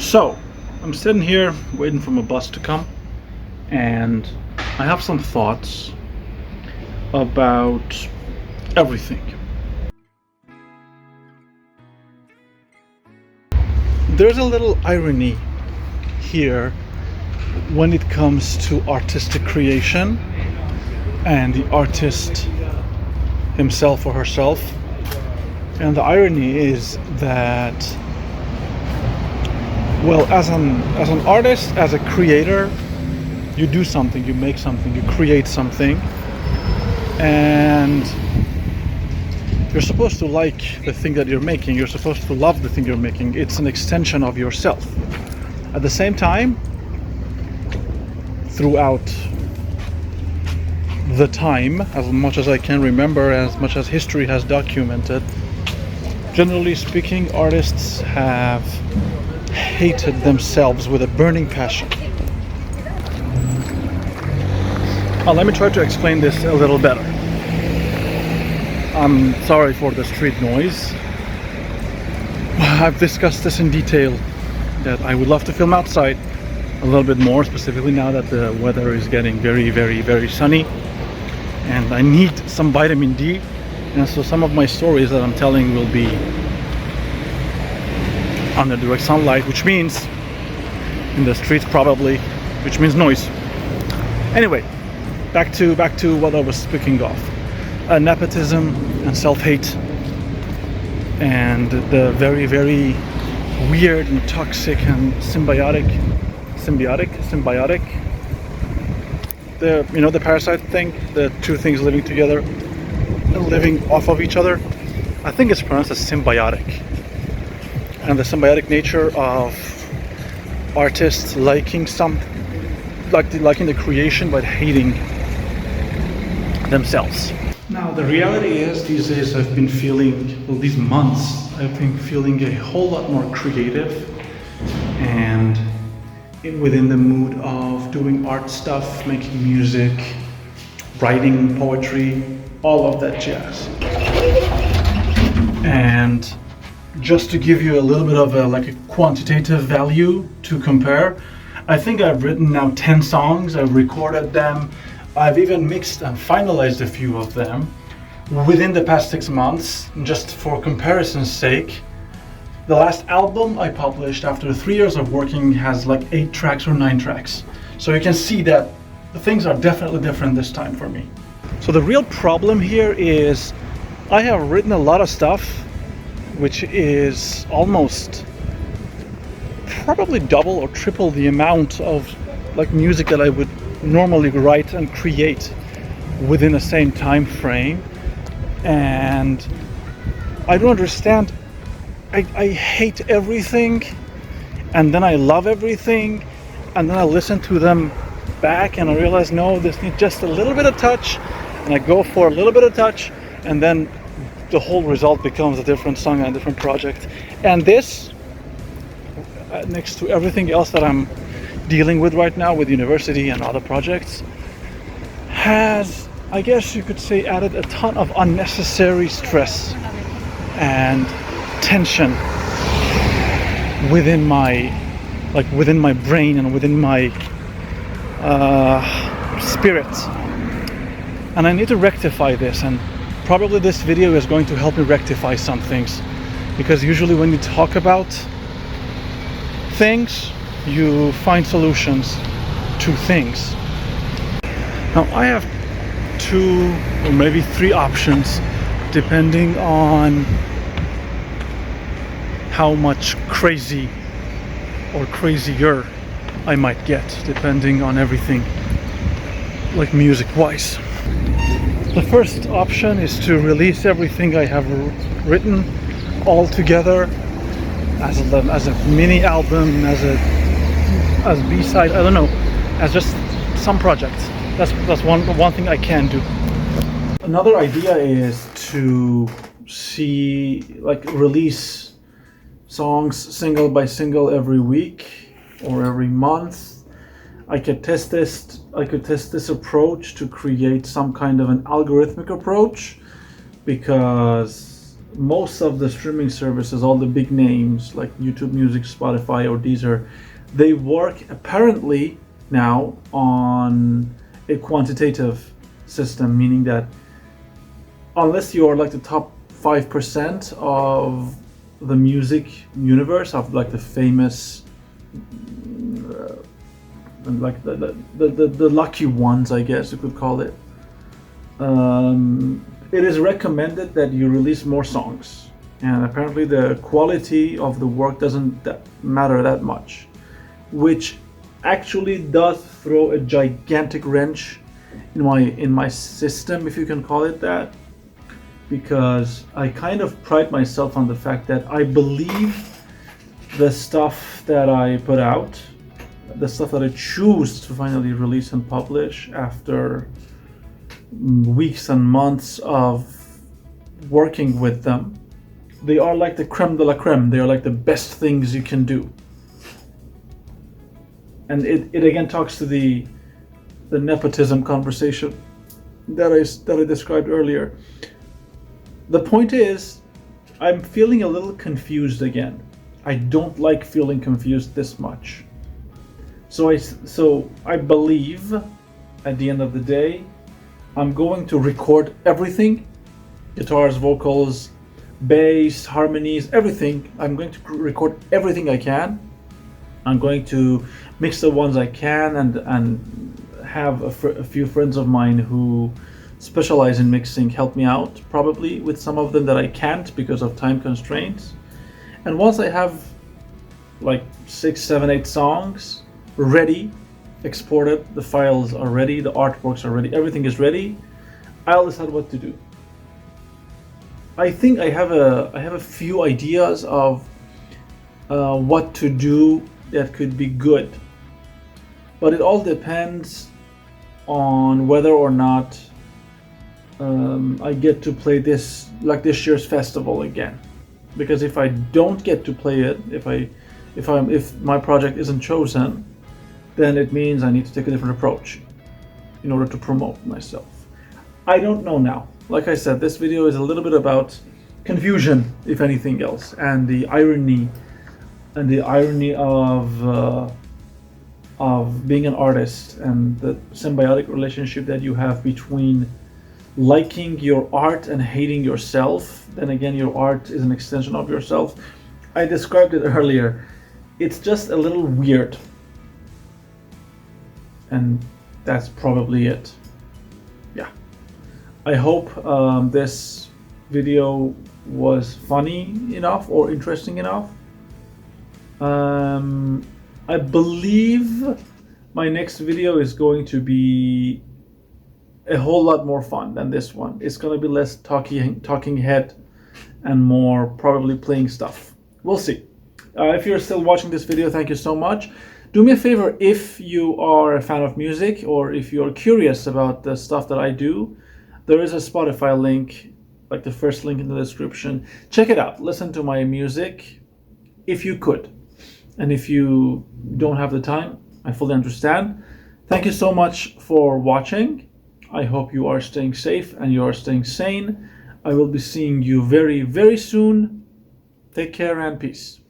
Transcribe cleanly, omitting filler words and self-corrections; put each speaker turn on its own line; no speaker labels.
So, I'm sitting here waiting for my bus to come, and I have some thoughts about everything. There's a little irony here when it comes to artistic creation and the artist himself or herself. And the irony is that, well, as an artist, as a creator, you do something, you make something, you create something, and you're supposed to like the thing that you're making, you're supposed to love the thing you're making. It's an extension of yourself. At the same time, throughout the time, as much as I can remember, as much as history has documented, generally speaking, artists have hated themselves with a burning passion. Let me try to explain this a little better. I'm sorry for the street noise. I've discussed this in detail, that I would love to film outside a little bit more, specifically now that the weather is getting very, very, very sunny, and I need some vitamin D, and so some of my stories that I'm telling will be under direct sunlight, which means in the streets probably, which means noise. Anyway, back to what I was speaking of. Nepotism and self-hate and the very, very weird and toxic and symbiotic, the parasite thing, the two things living together, living off of each other. I think it's pronounced as symbiotic. And the symbiotic nature of artists liking the creation but hating themselves. Now, the reality is, these days I've been feeling, well, these months, I've been feeling a whole lot more creative and within the mood of doing art stuff, making music, writing poetry, all of that jazz. And just to give you a little bit of a quantitative value to compare, I think I've written now 10 songs, I've recorded them, I've even mixed and finalized a few of them within the past 6 months. Just for comparison's sake, the last album I published after 3 years of working has like 8 tracks or 9 tracks. So you can see that the things are definitely different this time for me. So the real problem here is I have written a lot of stuff which is almost probably double or triple the amount of music that I would normally write and create within the same time frame, and I don't understand. I hate everything, and then I love everything, and then I listen to them back and I realize, no, this needs just a little bit of touch, and I go for a little bit of touch, and then the whole result becomes a different song and a different project. And this, next to everything else that I'm dealing with right now with university and other projects, has, I guess you could say, added a ton of unnecessary stress and tension within my brain and within my spirit. And I need to rectify this, and probably this video is going to help me rectify some things, because usually when you talk about things, you find solutions to things. Now, I have 2 or maybe 3 options depending on how much crazy or crazier I might get, depending on everything, like music wise. The first option is to release everything I have written all together as a mini album, as B-side, I don't know, as just some projects. That's one thing I can do. Another idea is to release songs single by single every week or every month. I could test this approach to create some kind of an algorithmic approach, because most of the streaming services, all the big names like YouTube Music, Spotify, or Deezer, they work apparently now on a quantitative system, meaning that unless you are like the top 5% of the music universe, of like the famous, like the lucky ones, I guess you could call it, it is recommended that you release more songs. And apparently the quality of the work doesn't matter that much, which actually does throw a gigantic wrench in my system, if you can call it that, because I kind of pride myself on the fact that I believe the stuff that I put out, the stuff that I choose to finally release and publish after weeks and months of working with them, they are like the creme de la creme. They are like the best things you can do. And it again talks to the nepotism conversation that I described earlier. The point is, I'm feeling a little confused again. I don't like feeling confused this much. So I believe at the end of the day, I'm going to record everything, guitars, vocals, bass, harmonies, everything. I'm going to record everything I can. I'm going to mix the ones I can and have a few friends of mine who specialize in mixing help me out, probably with some of them that I can't because of time constraints. And once I have like 6, 7, 8 songs ready, exported, the files are ready, the artworks are ready, everything is ready, I'll decide what to do. I think I have a few ideas of what to do that could be good, but it all depends on whether or not I get to play this year's festival again. Because if I don't get to play it, if my project isn't chosen, then it means I need to take a different approach in order to promote myself. I don't know now. Like I said, this video is a little bit about confusion, if anything else, and the irony of being an artist, and the symbiotic relationship that you have between liking your art and hating yourself. Then again, your art is an extension of yourself. I described it earlier. It's just a little weird. And that's probably it. Yeah. I hope this video was funny enough or interesting enough. I believe my next video is going to be a whole lot more fun than this one. It's going to be less talking head and more probably playing stuff. We'll see. If you're still watching this video, thank you so much. Do me a favor, if you are a fan of music or if you're curious about the stuff that I do, there is a Spotify link, like the first link in the description. Check it out. Listen to my music if you could. And if you don't have the time, I fully understand. Thank you so much for watching. I hope you are staying safe and you are staying sane. I will be seeing you very, very soon. Take care and peace.